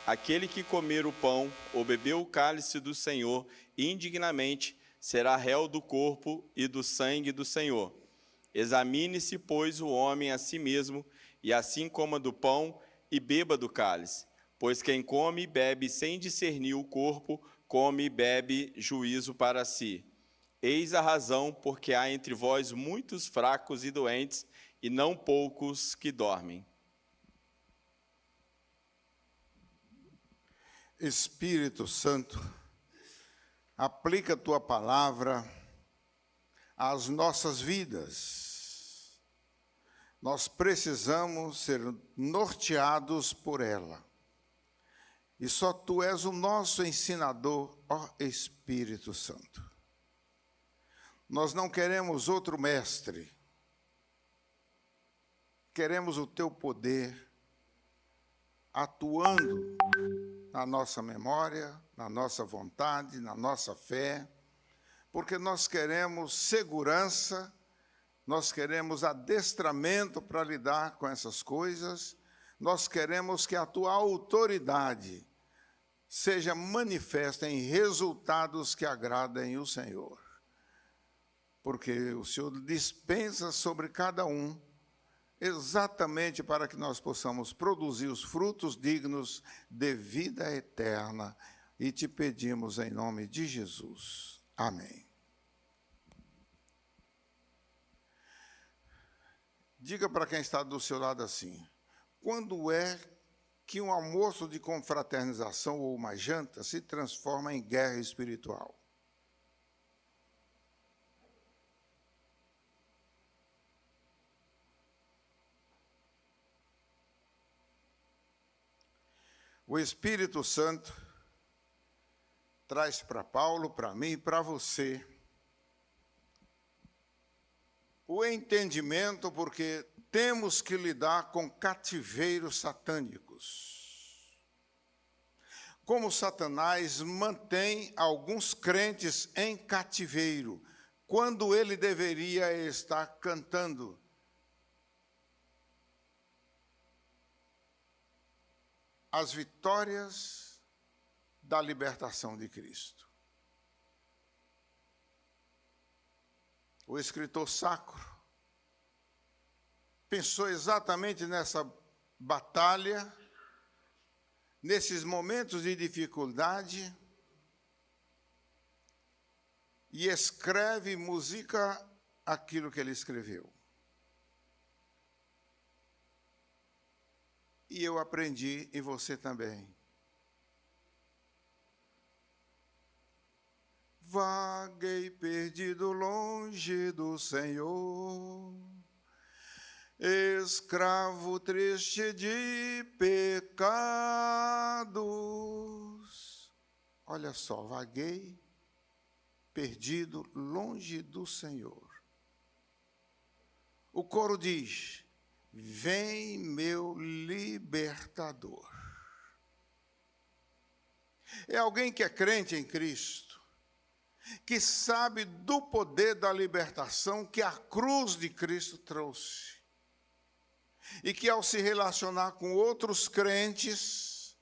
Aquele que comer o pão ou beber o cálice do Senhor indignamente será réu do corpo e do sangue do Senhor. Examine-se, pois, o homem a si mesmo, e assim coma do pão e beba do cálice. Pois quem come e bebe sem discernir o corpo, come e bebe juízo para si. Eis a razão porque há entre vós muitos fracos e doentes, e não poucos que dormem. Espírito Santo, aplica a tua palavra às nossas vidas. Nós precisamos ser norteados por ela. E só tu és o nosso ensinador, ó Espírito Santo. Nós não queremos outro mestre. Queremos o teu poder atuando na nossa memória, na nossa vontade, na nossa fé, porque nós queremos segurança, nós queremos adestramento para lidar com essas coisas, nós queremos que a tua autoridade seja manifesta em resultados que agradem o Senhor. Porque o Senhor dispensa sobre cada um exatamente para que nós possamos produzir os frutos dignos de vida eterna. E te pedimos em nome de Jesus. Amém. Diga para quem está do seu lado assim: quando é que um almoço de confraternização ou uma janta se transforma em guerra espiritual? O Espírito Santo traz para Paulo, para mim e para você o entendimento, porque temos que lidar com cativeiros satânicos. Como Satanás mantém alguns crentes em cativeiro, quando ele deveria estar cantando as vitórias da libertação de Cristo. O escritor sacro pensou exatamente nessa batalha, nesses momentos de dificuldade, e escreve e musica aquilo que ele escreveu. E eu aprendi, e você também. Vaguei perdido longe do Senhor, escravo triste de pecados. Olha só, vaguei perdido longe do Senhor. O coro diz: vem meu libertador. É alguém que é crente em Cristo, que sabe do poder da libertação que a cruz de Cristo trouxe. E que ao se relacionar com outros crentes,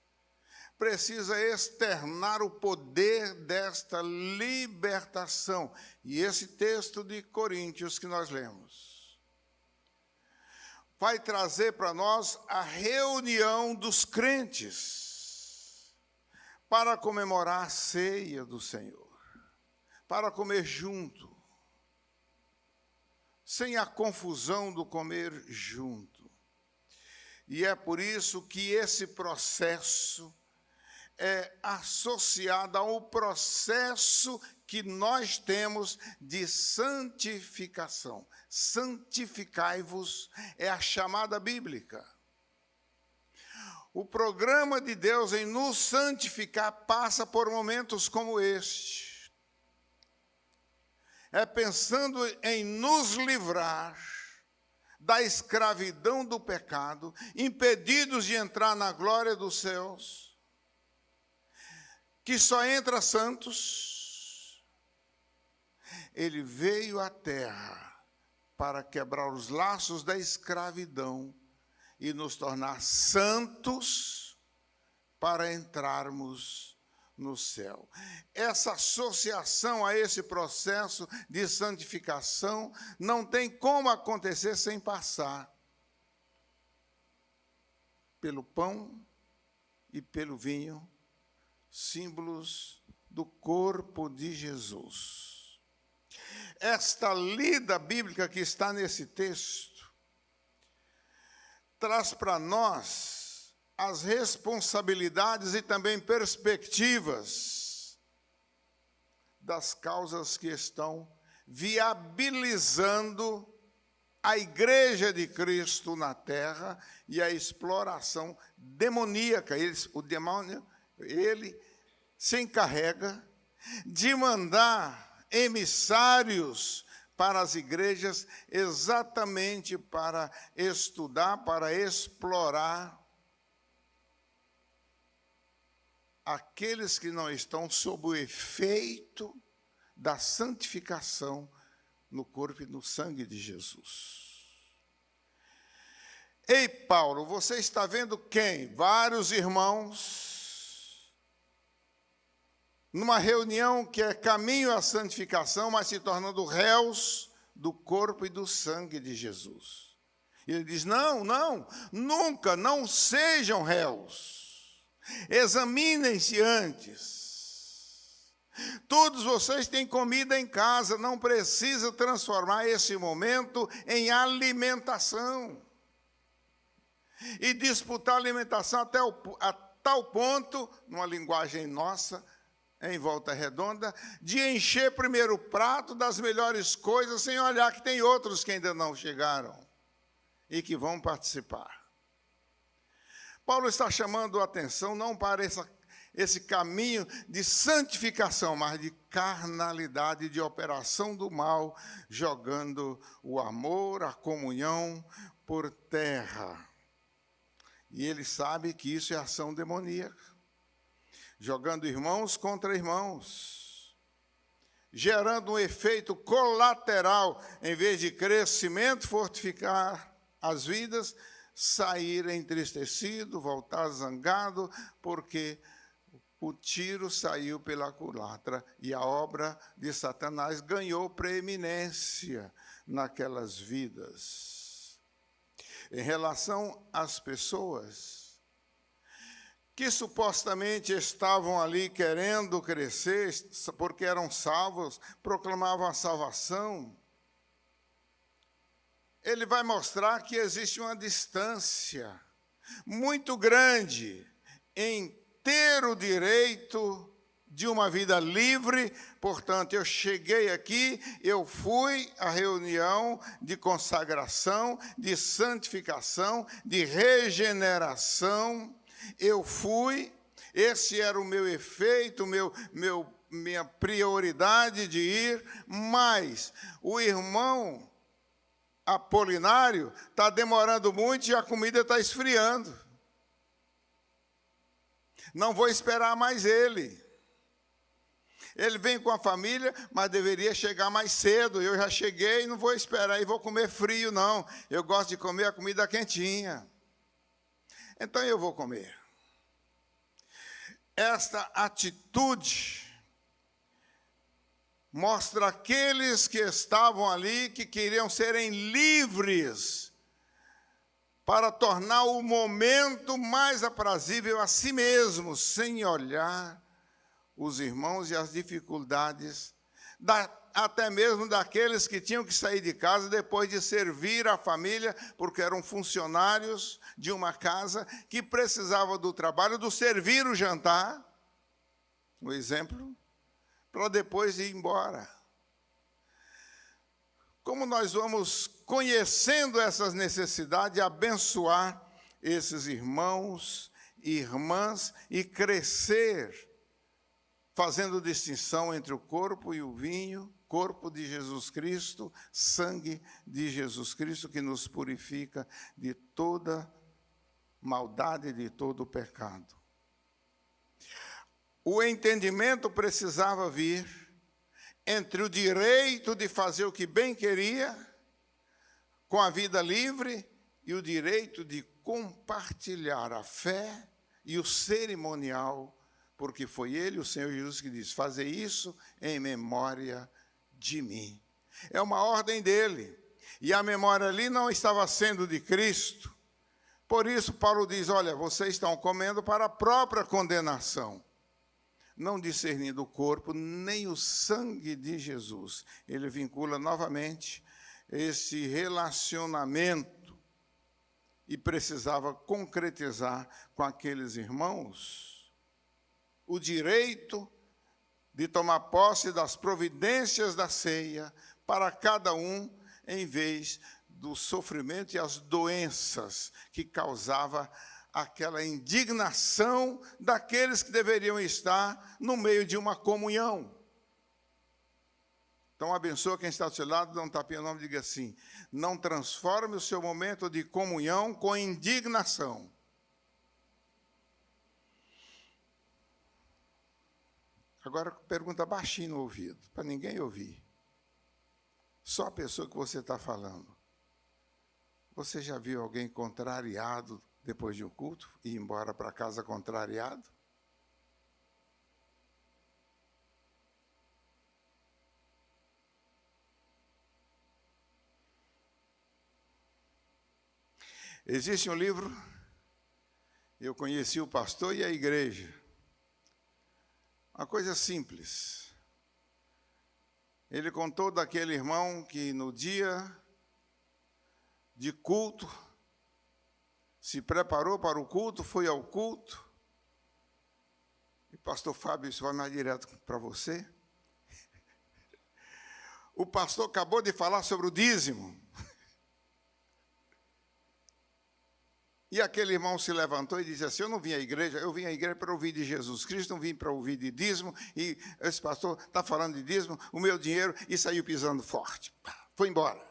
precisa externar o poder desta libertação. E esse texto de Coríntios que nós lemos vai trazer para nós a reunião dos crentes para comemorar a ceia do Senhor, para comer junto, sem a confusão do comer junto. E é por isso que esse processo é associado ao processo que nós temos de santificação. Santificai-vos é a chamada bíblica. O programa de Deus em nos santificar passa por momentos como este. É pensando em nos livrar da escravidão do pecado, impedidos de entrar na glória dos céus, que só entra santos. Ele veio à terra para quebrar os laços da escravidão e nos tornar santos para entrarmos no céu. Essa associação a esse processo de santificação não tem como acontecer sem passar pelo pão e pelo vinho, símbolos do corpo de Jesus. Esta lida bíblica que está nesse texto traz para nós as responsabilidades e também perspectivas das causas que estão viabilizando a Igreja de Cristo na terra e a exploração demoníaca. O demônio, ele se encarrega de mandar emissários para as igrejas exatamente para estudar, para explorar aqueles que não estão sob o efeito da santificação no corpo e no sangue de Jesus. Ei, Paulo, você está vendo quem? Vários irmãos, numa reunião que é caminho à santificação, mas se tornando réus do corpo e do sangue de Jesus. E ele diz, não, nunca, não sejam réus. Examinem-se antes. Todos vocês têm comida em casa, não precisa transformar esse momento em alimentação. E disputar alimentação a tal ponto, numa linguagem nossa, em Volta Redonda, de encher primeiro o prato das melhores coisas, sem olhar que tem outros que ainda não chegaram e que vão participar. Paulo está chamando a atenção não para esse caminho de santificação, mas de carnalidade, de operação do mal, jogando o amor, a comunhão por terra. E ele sabe que isso é ação demoníaca, jogando irmãos contra irmãos, gerando um efeito colateral, em vez de crescimento, fortificar as vidas, sair entristecido, voltar zangado, porque o tiro saiu pela culatra e a obra de Satanás ganhou preeminência naquelas vidas. Em relação às pessoas que supostamente estavam ali querendo crescer, porque eram salvos, proclamavam a salvação, ele vai mostrar que existe uma distância muito grande em ter o direito de uma vida livre. Portanto, eu cheguei aqui, eu fui à reunião de consagração, de santificação, de regeneração. Eu fui, esse era o meu efeito, minha prioridade de ir, mas o irmão Apolinário está demorando muito e a comida está esfriando. Não vou esperar mais ele. Ele vem com a família, mas deveria chegar mais cedo. Eu já cheguei, não vou esperar e vou comer frio, não. Eu gosto de comer a comida quentinha. Então eu vou comer. Esta atitude mostra aqueles que estavam ali, que queriam serem livres para tornar o momento mais aprazível a si mesmos, sem olhar os irmãos e as dificuldades, até mesmo daqueles que tinham que sair de casa depois de servir a família, porque eram funcionários de uma casa que precisavam do trabalho, do servir o jantar, o exemplo, para depois ir embora. Como nós vamos conhecendo essas necessidades, abençoar esses irmãos e irmãs e crescer, fazendo distinção entre o corpo e o vinho, corpo de Jesus Cristo, sangue de Jesus Cristo, que nos purifica de toda maldade, de todo pecado. O entendimento precisava vir entre o direito de fazer o que bem queria, com a vida livre, e o direito de compartilhar a fé e o cerimonial, porque foi ele, o Senhor Jesus, que disse: fazer isso em memória de mim. É uma ordem dele. E a memória ali não estava sendo de Cristo. Por isso, Paulo diz: olha, vocês estão comendo para a própria condenação, não discernindo o corpo nem o sangue de Jesus. Ele vincula novamente esse relacionamento e precisava concretizar com aqueles irmãos o direito de tomar posse das providências da ceia para cada um, em vez do sofrimento e as doenças que causava aquela indignação daqueles que deveriam estar no meio de uma comunhão. Então, abençoa quem está do seu lado, dá um tapinha no nome e diga assim: não transforme o seu momento de comunhão com indignação. Agora, pergunta baixinho no ouvido, para ninguém ouvir. Só a pessoa que você está falando. Você já viu alguém contrariado depois de um culto e ir embora para casa contrariado? Existe um livro, eu conheci o pastor e a igreja. Uma coisa simples. Ele contou daquele irmão que no dia de culto, se preparou para o culto, foi ao culto. E pastor Fábio, isso vai mais direto para você. O pastor acabou de falar sobre o dízimo. E aquele irmão se levantou e disse assim: eu não vim à igreja, eu vim à igreja para ouvir de Jesus Cristo, não vim para ouvir de dízimo, e esse pastor está falando de dízimo, o meu dinheiro, e saiu pisando forte. Foi embora.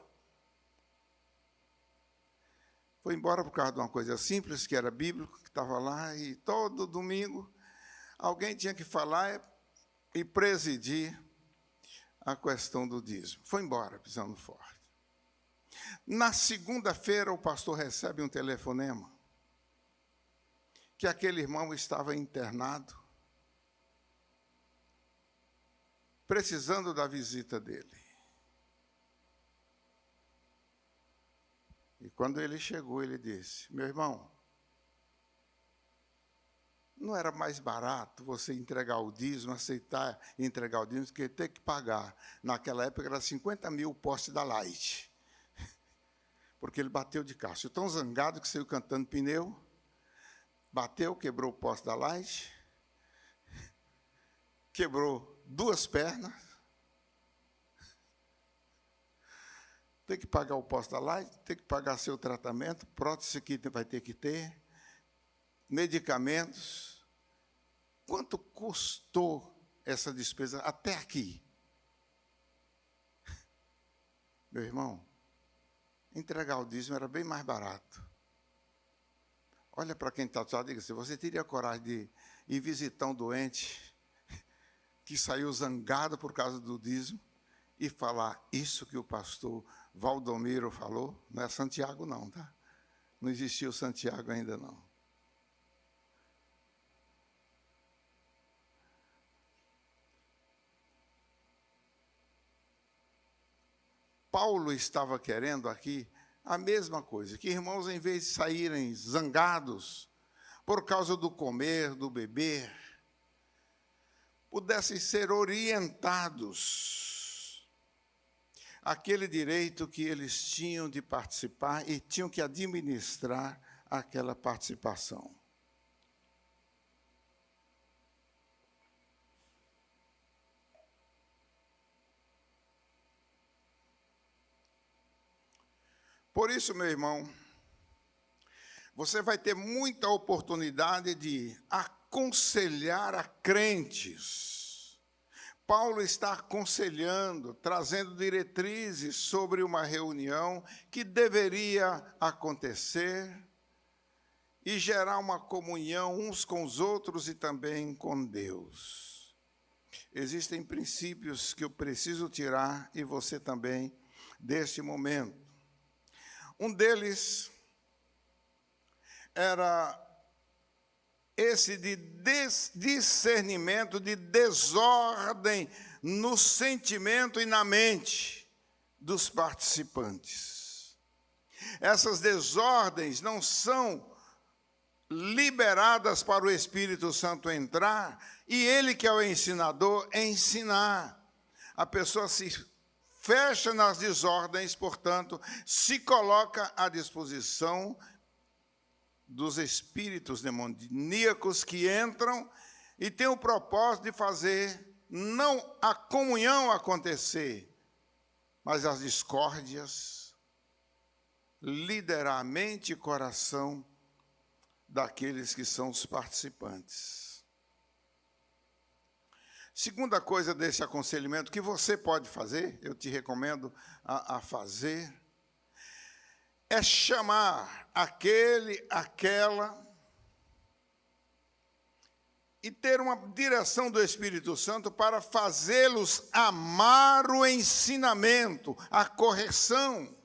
Foi embora por causa de uma coisa simples, que era bíblico, que estava lá, e todo domingo alguém tinha que falar e presidir a questão do dízimo. Foi embora, pisando forte. Na segunda-feira, o pastor recebe um telefonema que aquele irmão estava internado, precisando da visita dele. E quando ele chegou, ele disse: meu irmão, não era mais barato você entregar o dízimo, aceitar entregar o dízimo, do que ter que pagar? Naquela época era 50 mil o poste da Light. Porque ele bateu de carro. Tão zangado que saiu cantando pneu, bateu, quebrou o poste da Light, quebrou 2 pernas, tem que pagar o poste da Light, tem que pagar seu tratamento, prótese que vai ter que ter, medicamentos. Quanto custou essa despesa até aqui? Meu irmão, entregar o dízimo era bem mais barato. Olha para quem está do lado e diga assim: você teria coragem de ir visitar um doente que saiu zangado por causa do dízimo e falar isso que o pastor Valdomiro falou? Não é Santiago não, tá? Não existia o Santiago ainda não. Paulo estava querendo aqui a mesma coisa, que irmãos, em vez de saírem zangados por causa do comer, do beber, pudessem ser orientados àquele direito que eles tinham de participar e tinham que administrar aquela participação. Por isso, meu irmão, você vai ter muita oportunidade de aconselhar a crentes. Paulo está aconselhando, trazendo diretrizes sobre uma reunião que deveria acontecer e gerar uma comunhão uns com os outros e também com Deus. Existem princípios que eu preciso tirar, e você também, deste momento. Um deles era esse de discernimento, de desordem no sentimento e na mente dos participantes. Essas desordens não são liberadas para o Espírito Santo entrar e ele, que é o ensinador, ensinar. A pessoa se fecha nas desordens, portanto, se coloca à disposição dos espíritos demoníacos que entram e tem o propósito de fazer não a comunhão acontecer, mas as discórdias, liderar a mente e coração daqueles que são os participantes. Segunda coisa desse aconselhamento que você pode fazer, eu te recomendo a fazer, é chamar aquele, aquela, e ter uma direção do Espírito Santo para fazê-los amar o ensinamento, a correção,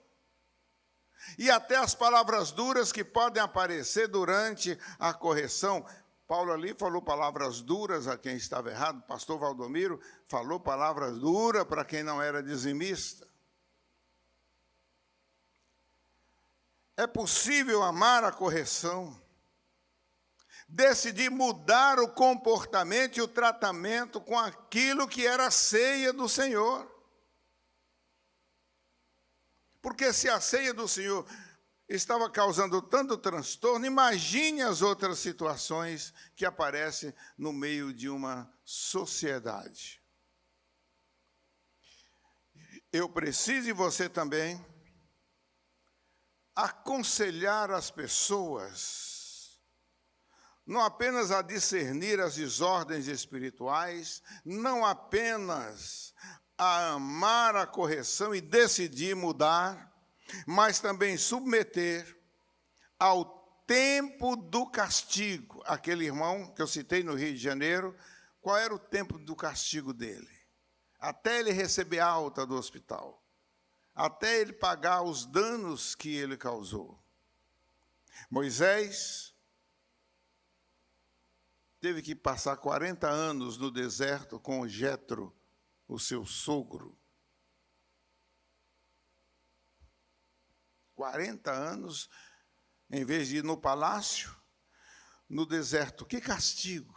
e até as palavras duras que podem aparecer durante a correção. Paulo ali falou palavras duras a quem estava errado, pastor Valdomiro falou palavras duras para quem não era dizimista. É possível amar a correção, decidir mudar o comportamento e o tratamento com aquilo que era a ceia do Senhor. Porque se a ceia do Senhor estava causando tanto transtorno, imagine as outras situações que aparecem no meio de uma sociedade. Eu preciso, e você também, aconselhar as pessoas, não apenas a discernir as desordens espirituais, não apenas a amar a correção e decidir mudar, mas também submeter ao tempo do castigo. Aquele irmão que eu citei no Rio de Janeiro, qual era o tempo do castigo dele? Até ele receber alta do hospital, até ele pagar os danos que ele causou. Moisés teve que passar 40 anos no deserto com Jetro, o seu sogro. 40 anos, em vez de ir no palácio, no deserto. Que castigo!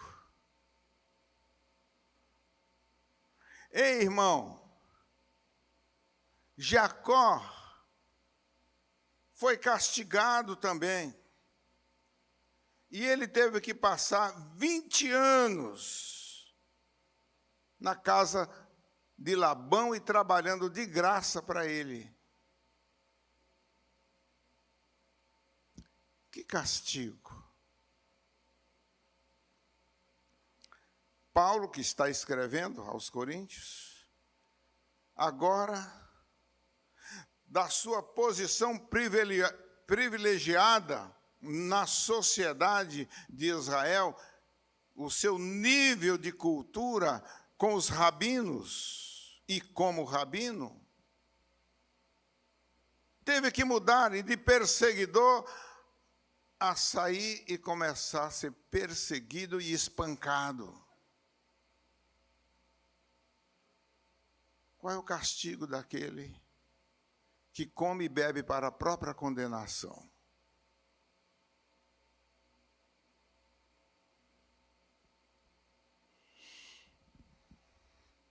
Ei, irmão, Jacó foi castigado também. E ele teve que passar 20 anos na casa de Labão e trabalhando de graça para ele. Que castigo! Paulo, que está escrevendo aos Coríntios, agora, da sua posição privilegiada na sociedade de Israel, o seu nível de cultura com os rabinos e como rabino, teve que mudar e de perseguidor a sair e começar a ser perseguido e espancado. Qual é o castigo daquele que come e bebe para a própria condenação?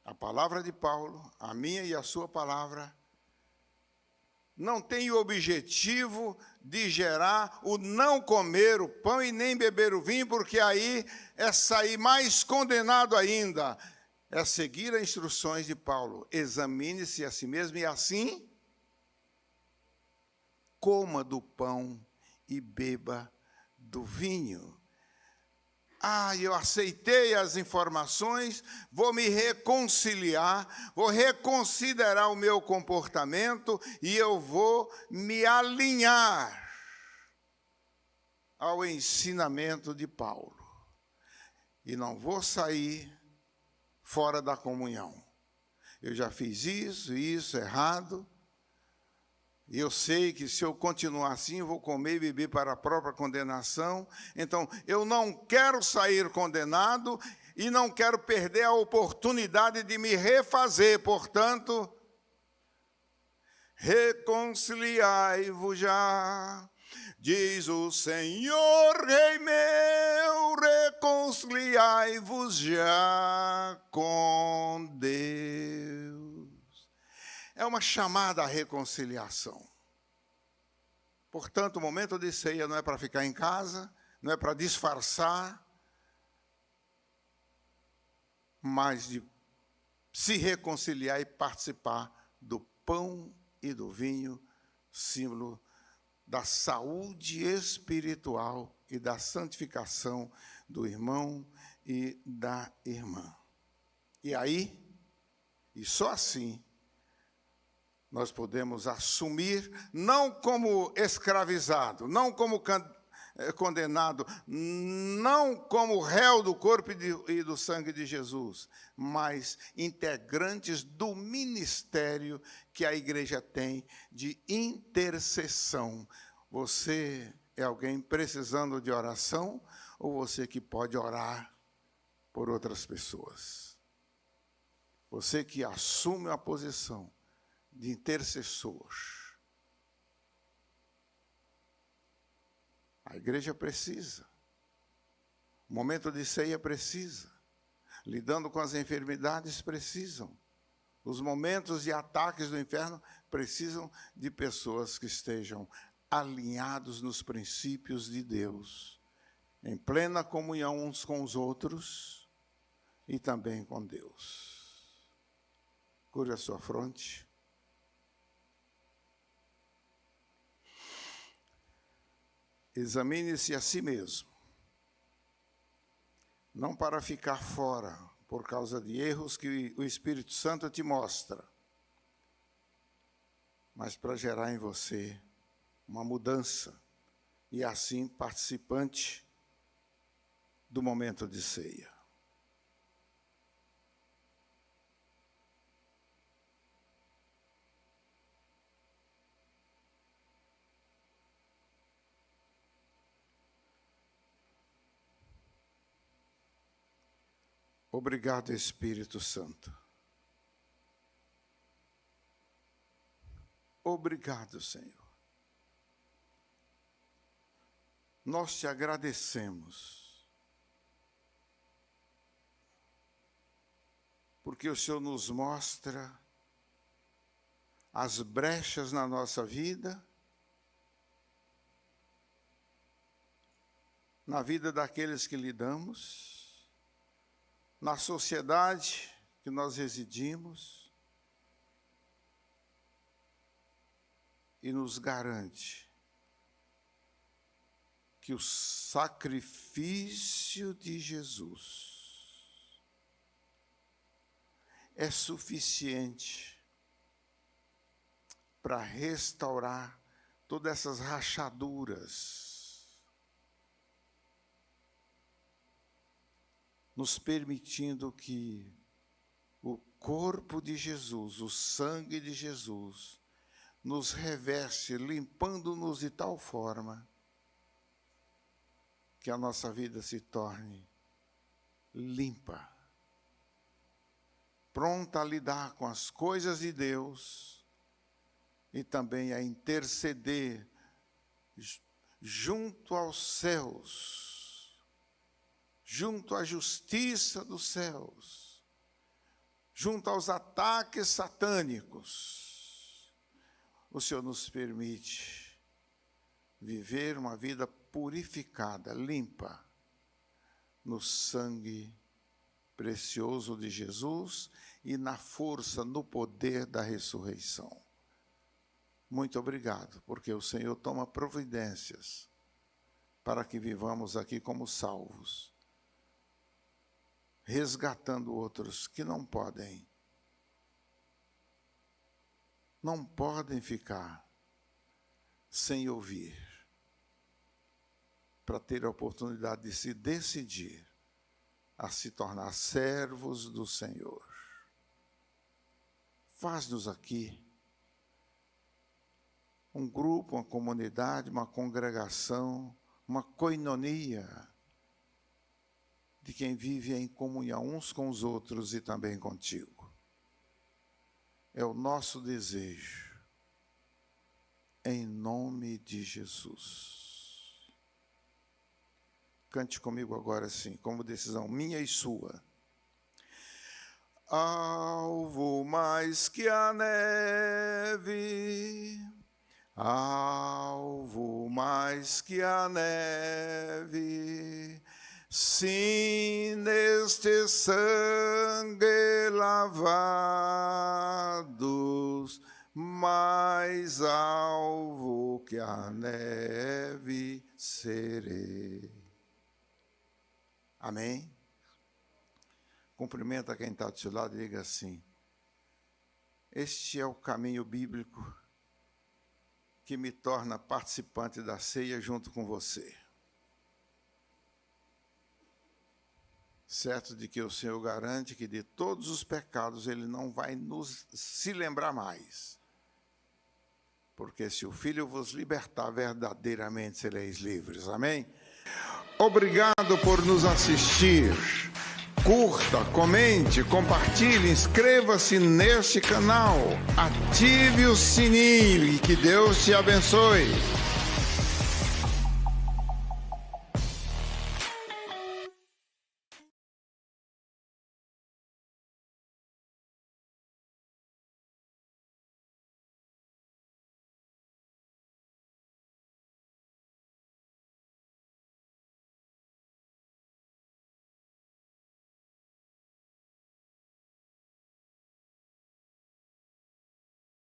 A palavra de Paulo, a minha e a sua palavra, não tem o objetivo de gerar o não comer o pão e nem beber o vinho, porque aí é sair mais condenado ainda. É seguir as instruções de Paulo. Examine-se a si mesmo e assim coma do pão e beba do vinho. Eu aceitei as informações, vou me reconciliar, vou reconsiderar o meu comportamento e eu vou me alinhar ao ensinamento de Paulo. E não vou sair fora da comunhão. Eu já fiz isso errado, E eu sei que se eu continuar assim, eu vou comer e beber para a própria condenação. Então, eu não quero sair condenado e não quero perder a oportunidade de me refazer. Portanto, reconciliai-vos já, diz o Senhor, Rei meu, reconciliai-vos já com Deus. É uma chamada à reconciliação. Portanto, o momento de ceia não é para ficar em casa, não é para disfarçar, mas de se reconciliar e participar do pão e do vinho, símbolo da saúde espiritual e da santificação do irmão e da irmã. E aí, e só assim, nós podemos assumir, não como escravizado, não como condenado, não como réu do corpo e do sangue de Jesus, mas integrantes do ministério que a igreja tem de intercessão. Você é alguém precisando de oração ou você que pode orar por outras pessoas? Você que assume uma posição de intercessor. A igreja precisa. O momento de ceia precisa. Lidando com as enfermidades precisam. Os momentos de ataques do inferno precisam de pessoas que estejam alinhados nos princípios de Deus, em plena comunhão uns com os outros e também com Deus. Cure a sua fronte. Examine-se a si mesmo, não para ficar fora por causa de erros que o Espírito Santo te mostra, mas para gerar em você uma mudança e assim participante do momento de ceia. Obrigado, Espírito Santo. Obrigado, Senhor. Nós te agradecemos, porque o Senhor nos mostra as brechas na nossa vida, na vida daqueles que lidamos, na sociedade que nós residimos, e nos garante que o sacrifício de Jesus é suficiente para restaurar todas essas rachaduras, nos permitindo que o corpo de Jesus, o sangue de Jesus, nos reveste, limpando-nos de tal forma que a nossa vida se torne limpa, pronta a lidar com as coisas de Deus e também a interceder junto aos céus, junto à justiça dos céus, junto aos ataques satânicos. O Senhor nos permite viver uma vida purificada, limpa, no sangue precioso de Jesus e na força, no poder da ressurreição. Muito obrigado, porque o Senhor toma providências para que vivamos aqui como salvos, resgatando outros que não podem ficar sem ouvir, para ter a oportunidade de se decidir a se tornar servos do Senhor. Faz-nos aqui um grupo, uma comunidade, uma congregação, uma koinonia de quem vive em comunhão uns com os outros e também contigo. É o nosso desejo, em nome de Jesus. Cante comigo agora sim, como decisão minha e sua. Alvo mais que a neve, alvo mais que a neve, sim, neste sangue lavados, mais alvo que a neve serei. Amém? Cumprimenta quem está do seu lado e diga assim: este é o caminho bíblico que me torna participante da ceia junto com você. Certo de que o Senhor garante que de todos os pecados Ele não vai se lembrar mais. Porque se o Filho vos libertar, verdadeiramente sereis livres. Amém? Obrigado por nos assistir. Curta, comente, compartilhe, inscreva-se neste canal. Ative o sininho e que Deus te abençoe.